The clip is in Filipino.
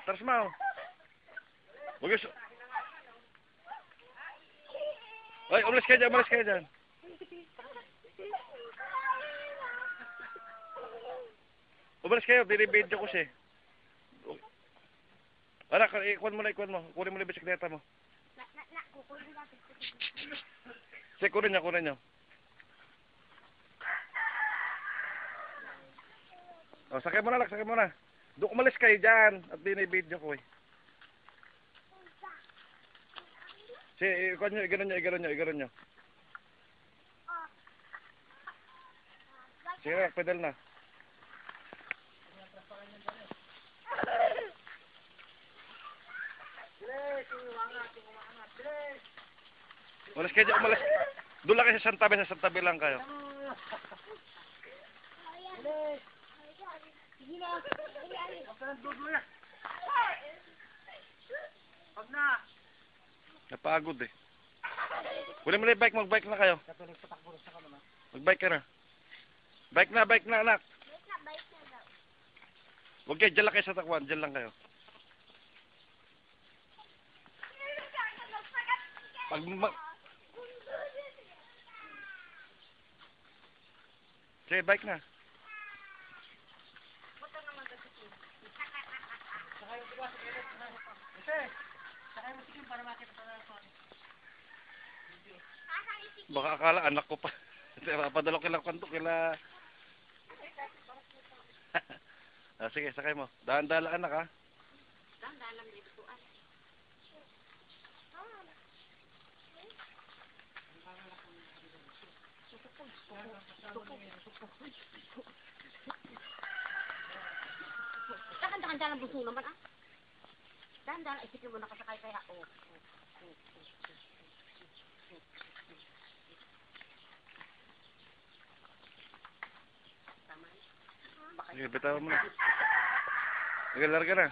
Atras mo. Huwag yung... Ay, umalis kayo dyan, umalis kayo dyan. Umalis kayo, binibidyo ko siya. Anak, ikuan mo na, ikuan mo. Kunin mo na yung bisikleta mo. Kukunin natin. Sige, kunin niyo, kunin niyo. O, sakay mo na, sakay mo na. Doon umalis kayo dyan. At binibidyo ko eh. Sige, ikuan nyo, iganon nyo, iganon nyo, iganon nyo. Sige na, pedal na. Umalis kayo dyan, umalis. Doon lang kayo sa santabi lang kayo. Napagod eh. Kunin mo na yung bike, mag-bike na kayo. Mag-bike ka na. Bike na anak. Huwag kayo, dyan lang kayo sa takwan, dyan lang kayo. Sige, bike na. Baka akala anak ko pa. Padalo kila kanto kila. Sige, sakay mo. Dahan-dahan lang anak ha. Dahan-dahan lang dituan. Dahan-dahan lang buso naman ah. Dahan-dahan isipin mo nakasakay kaya oh. Sige, bitaw mo na. Sige, larga na.